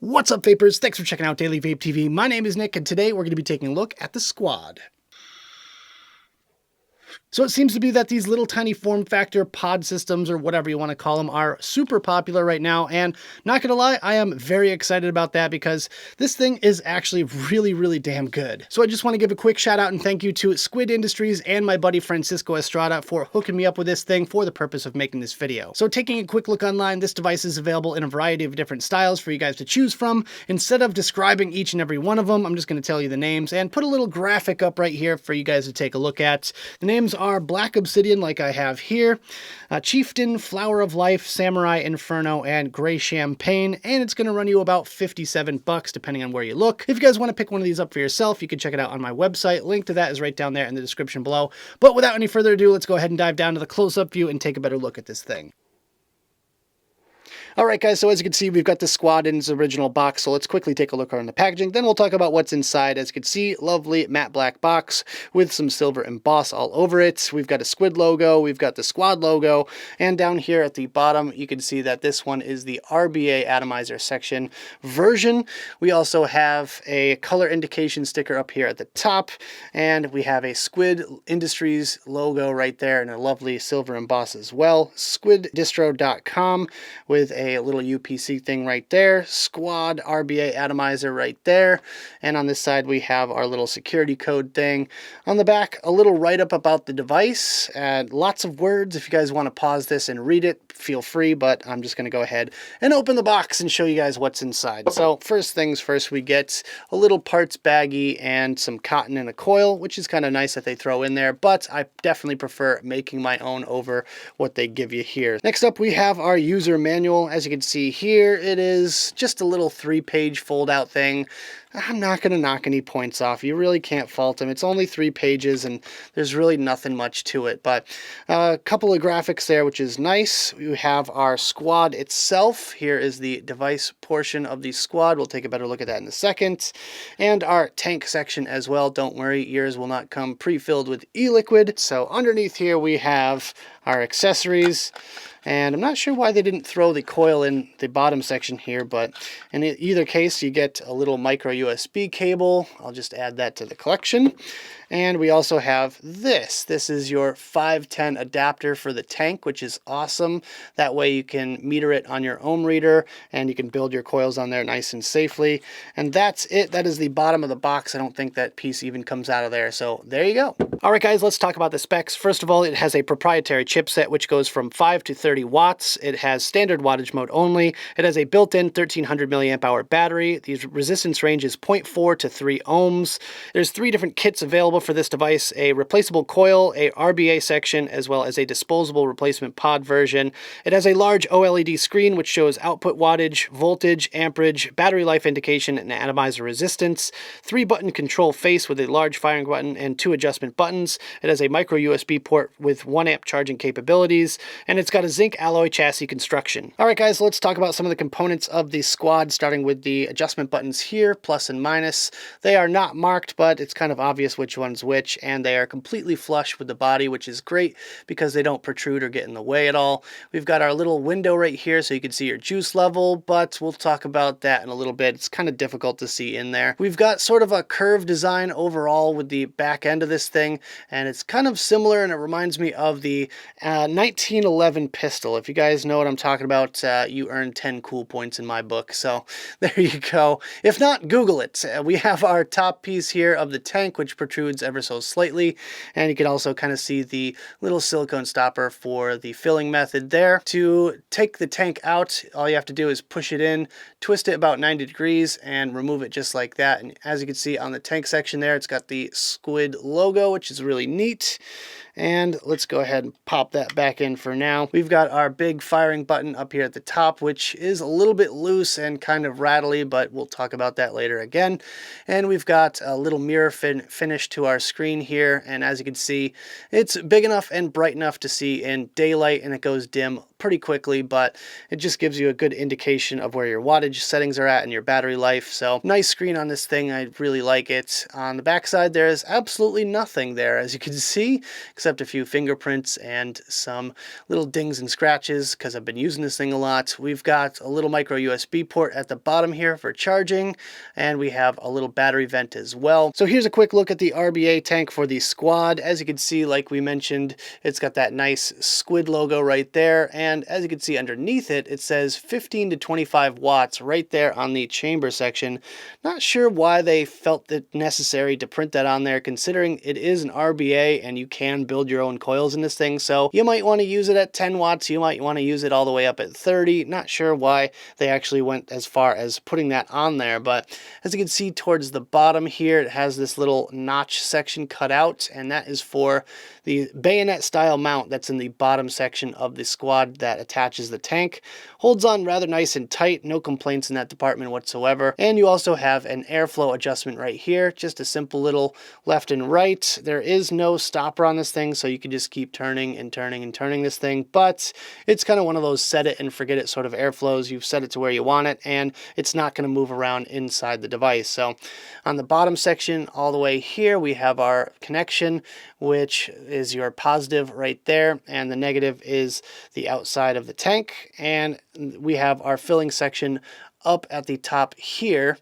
What's up, vapors? Thanks for checking out Daily Vape TV. My name is Nick, and today we're going to be taking a look at the Squad. So it seems to be that these little tiny form factor pod systems, or whatever you want to call them, are super popular right now. And not gonna lie, I am very excited about that because this thing is actually really damn good. So I just want to give a quick shout out and thank you to Squid Industries and my buddy Francisco Estrada for hooking me up with this thing for the purpose of making this video. So taking a quick look online, this device is available in a variety of different styles for you guys to choose from. Instead of describing each and every one of them, I'm just going to tell you the names and put a little graphic up right here for you guys to take a look at. The names are Black Obsidian, like I have here, Chieftain, Flower of Life, Samurai Inferno, and Gray Champagne, and it's going to run you about 57 bucks depending on where you look. If you guys want to pick one of these up for yourself, you can check it out on my website. Link to that is right down there in the description below. But without any further ado, let's go ahead and dive down to the close-up view and take a better look at this thing. Alright guys, so as you can see, we've got the Squad in its original box, so let's quickly take a look around the packaging, then we'll talk about what's inside. As you can see, lovely matte black box with some silver emboss all over it. We've got a Squid logo, we've got the Squad logo, and down here at the bottom, you can see that this one is the RBA atomizer section version. We also have a color indication sticker up here at the top, and we have a Squid Industries logo right there and a lovely silver emboss as well. SquidDistro.com with a little UPC thing right there, Squad RBA atomizer right there, and on this side we have our little security code thing. On the back, a little write-up about the device, and lots of words. If you guys want to pause this and read it, feel free, but I'm just going to go ahead and open the box and show you guys what's inside. So first things first, we get a little parts baggie and some cotton and a coil, which is kind of nice that they throw in there, but I definitely prefer making my own over what they give you here. Next up, we have our user manual. As you can see here, it is just a little 3-page fold-out thing. I'm not going to knock any points off. You really can't fault them. It's only 3 pages, and there's really nothing much to it. But a couple of graphics there, which is nice. We have our Squad itself. Here is the device portion of the Squad. We'll take a better look at that in a second. And our tank section as well. Don't worry, yours will not come pre-filled with e-liquid. So underneath here, we have our accessories. And I'm not sure why they didn't throw the coil in the bottom section here, but in either case, you get a little micro USB cable. I'll just add that to the collection. And we also have this. This is your 510 adapter for the tank, which is awesome. That way you can meter it on your ohm reader, and you can build your coils on there nice and safely. And that's it. That is the bottom of the box. I don't think that piece even comes out of there. So there you go. All right, guys, let's talk about the specs. First of all, it has a proprietary chipset, which goes from 5 to 30 watts. It has standard wattage mode only. It has a built-in 1300 milliamp hour battery. The resistance range is 0.4 to 3 ohms. There's 3 different kits available for this device: a replaceable coil, a RBA section, as well as a disposable replacement pod version. It has a large OLED screen which shows output wattage, voltage, amperage, battery life indication, and atomizer resistance. 3-button control face with a large firing button and 2 adjustment buttons. It has a micro USB port with 1 amp charging capabilities, and it's got a zinc alloy chassis construction. All right, guys, let's talk about some of the components of the Squad, starting with the adjustment buttons here, plus and minus. They are not marked, but it's kind of obvious which one's which, and they are completely flush with the body, which is great because they don't protrude or get in the way at all. We've got our little window right here so you can see your juice level, but we'll talk about that in a little bit. It's kind of difficult to see in there. We've got sort of a curved design overall with the back end of this thing, and it's kind of similar, and it reminds me of the 1911 pistol. If you guys know what I'm talking about, you earn 10 cool points in my book. So there you go. If not, Google it. We have our top piece here of the tank, which protrudes ever so slightly. And you can also kind of see the little silicone stopper for the filling method there. To take the tank out, all you have to do is push it in, twist it about 90 degrees, and remove it just like that. And as you can see on the tank section there, it's got the Squid logo, which is really neat. And let's go ahead and pop that back in for now. We've got our big firing button up here at the top, which is a little bit loose and kind of rattly, but we'll talk about that later again. And we've got a little mirror finish to our screen here, and as you can see, it's big enough and bright enough to see in daylight, and it goes dim pretty quickly, but it just gives you a good indication of where your wattage settings are at and your battery life. So nice screen on this thing. I really like it. On the back side, there is absolutely nothing there, as you can see, except except a few fingerprints and some little dings and scratches because I've been using this thing a lot. We've got a little micro USB port at the bottom here for charging, and we have a little battery vent as well. So here's a quick look at the RBA tank for the Squad. As you can see, like we mentioned, it's got that nice squid logo right there, and as you can see underneath it, it says 15 to 25 watts right there on the chamber section. Not sure why they felt it necessary to print that on there, considering it is an RBA and you can build your own coils in this thing. So you might want to use it at 10 watts, you might want to use it all the way up at 30. Not sure why they actually went as far as putting that on there, but as you can see towards the bottom here, it has this little notch section cut out, and that is for the bayonet style mount that's in the bottom section of the Squad that attaches the tank. Holds on rather nice and tight, no complaints in that department whatsoever. And you also have an airflow adjustment right here, just a simple little left and right. There is no stopper on this thing, so you can just keep turning and turning and turning this thing, but it's kind of one of those set it and forget it sort of airflows. You've set it to where you want it, and it's not going to move around inside the device. So on the bottom section all the way here, we have our connection, which is your positive right there, and the negative is the outside of the tank. And we have our filling section up at the top here,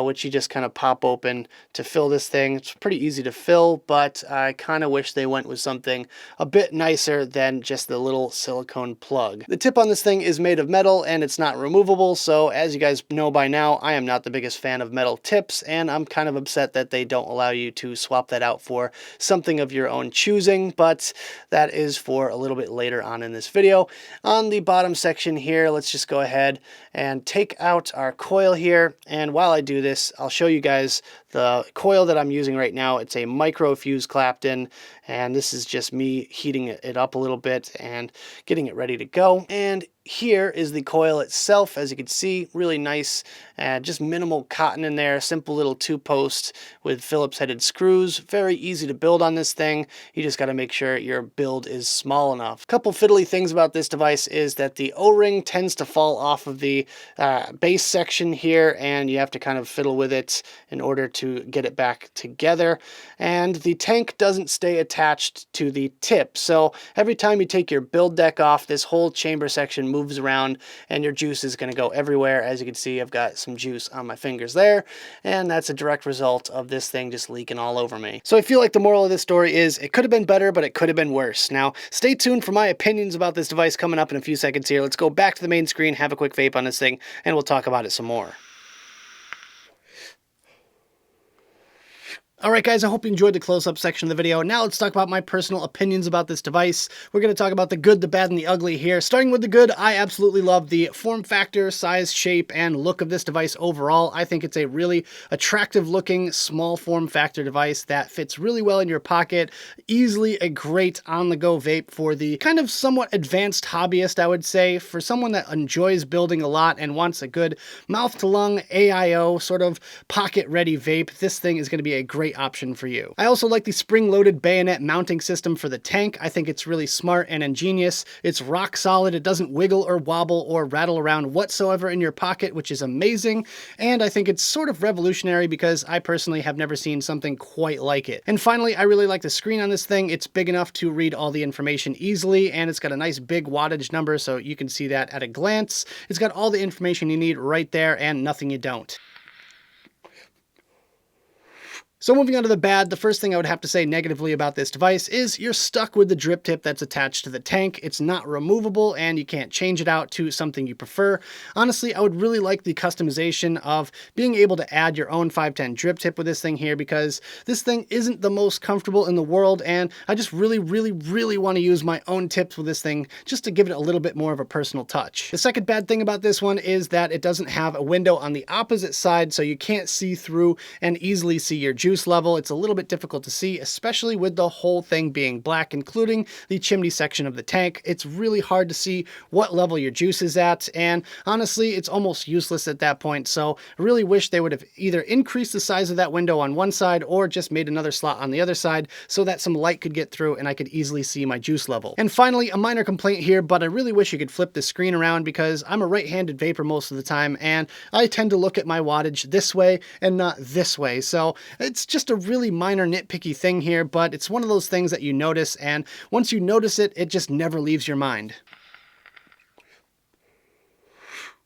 which you just kind of pop open to fill this thing. It's pretty easy to fill, but I kind of wish they went with something a bit nicer than just the little silicone plug. The tip on this thing is made of metal and it's not removable, so as you guys know by now, I am not the biggest fan of metal tips, and I'm kind of upset that they don't allow you to swap that out for something of your own choosing, but that is for a little bit later on in this video. On the bottom section here, let's just go ahead and take out our coil here, and while I do this, I'll show you guys the coil that I'm using right now. It's a micro fuse Clapton, and this is just me heating it up a little bit and getting it ready to go. And here is the coil itself. As you can see, really nice, just minimal cotton in there, simple little 2-post with Phillips headed screws. Very easy to build on this thing. You just got to make sure your build is small enough. A couple fiddly things about this device is that the O-ring tends to fall off of the base section here, and you have to kind of fiddle with it in order to get it back together. And the tank doesn't stay attached to the tip, so every time you take your build deck off, this whole chamber section moves around and your juice is going to go everywhere. As you can see, I've got some juice on my fingers there, and that's a direct result of this thing just leaking all over me. So I feel like the moral of this story is it could have been better, but it could have been worse. Now, stay tuned for my opinions about this device coming up in a few seconds here. Let's go back to the main screen, have a quick vape on this thing, and we'll talk about it some more. Alright guys, I hope you enjoyed the close-up section of the video. Now let's talk about my personal opinions about this device. We're going to talk about the good, the bad, and the ugly here. Starting with the good, I absolutely love the form factor, size, shape, and look of this device overall. I think it's a really attractive looking, small form factor device that fits really well in your pocket. Easily a great on-the-go vape for the kind of somewhat advanced hobbyist, I would say. For someone that enjoys building a lot and wants a good mouth-to-lung, AIO, sort of pocket-ready vape, this thing is going to be a great option for you. I also like the spring-loaded bayonet mounting system for the tank. I think it's really smart and ingenious. It's rock solid. It doesn't wiggle or wobble or rattle around whatsoever in your pocket, which is amazing. And I think it's sort of revolutionary because I personally have never seen something quite like it. And finally, I really like the screen on this thing. It's big enough to read all the information easily, and it's got a nice big wattage number, so you can see that at a glance. It's got all the information you need right there and nothing you don't. So moving on to the bad, the first thing I would have to say negatively about this device is you're stuck with the drip tip that's attached to the tank. It's not removable and you can't change it out to something you prefer. Honestly, I would really like the customization of being able to add your own 510 drip tip with this thing here, because this thing isn't the most comfortable in the world, and I just really want to use my own tips with this thing just to give it a little bit more of a personal touch. The second bad thing about this one is that it doesn't have a window on the opposite side, so you can't see through and easily see your juice level. It's a little bit difficult to see, especially with the whole thing being black, including the chimney section of the tank. It's really hard to see what level your juice is at, and honestly, it's almost useless at that point. So I really wish they would have either increased the size of that window on one side or just made another slot on the other side so that some light could get through and I could easily see my juice level. And finally, a minor complaint here, but I really wish you could flip the screen around, because I'm a right-handed vapor most of the time, and I tend to look at my wattage this way and not this way. So it's It's just a really minor nitpicky thing here, but it's one of those things that you notice, and once you notice it, it just never leaves your mind.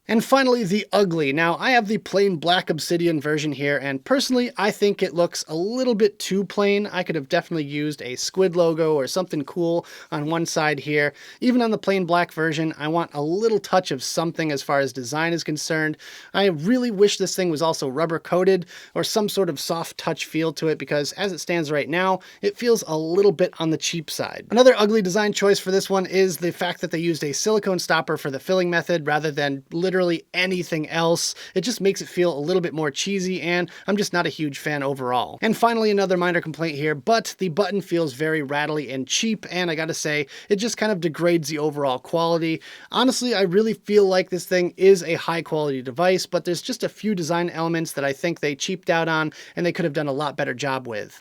And finally, the ugly. Now, I have the plain black obsidian version here, and personally, I think it looks a little bit too plain. I could have definitely used a squid logo or something cool on one side here. Even on the plain black version, I want a little touch of something as far as design is concerned. I really wish this thing was also rubber coated or some sort of soft touch feel to it, because as it stands right now, it feels a little bit on the cheap side. Another ugly design choice for this one is the fact that they used a silicone stopper for the filling method rather than literally anything else. It just makes it feel a little bit more cheesy, and I'm just not a huge fan overall. And finally, another minor complaint here, but the button feels very rattly and cheap, and I gotta say, it just kind of degrades the overall quality. Honestly, I really feel like this thing is a high quality device, but there's just a few design elements that I think they cheaped out on and they could have done a lot better job with.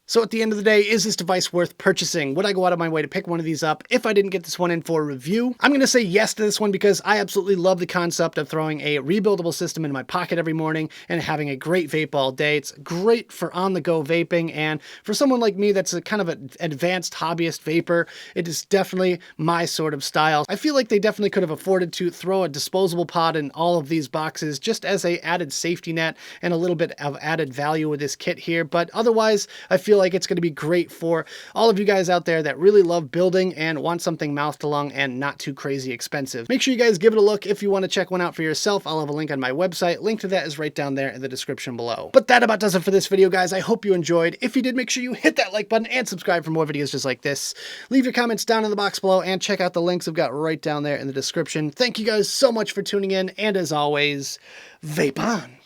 So at the end of the day, is this device worth purchasing? Would I go out of my way to pick one of these up if I didn't get this one in for a review? I'm going to say yes to this one because I absolutely love the concept of throwing a rebuildable system in my pocket every morning and having a great vape all day. It's great for on-the-go vaping, and for someone like me that's a kind of an advanced hobbyist vapor, it is definitely my sort of style. I feel like they definitely could have afforded to throw a disposable pod in all of these boxes just as a added safety net and a little bit of added value with this kit here, but otherwise, I feel like it's going to be great for all of you guys out there that really love building and want something mouth to lung and not too crazy expensive. Make sure you guys give it a look if you want to check one out for yourself. I'll have a link on my website. Link to that is right down there in the description below. But that about does it for this video, guys. I hope you enjoyed. If you did, make sure you hit that like button and subscribe for more videos just like this. Leave your comments down in the box below and check out the links I've got right down there in the description. Thank you guys so much for tuning in, and as always, vape on.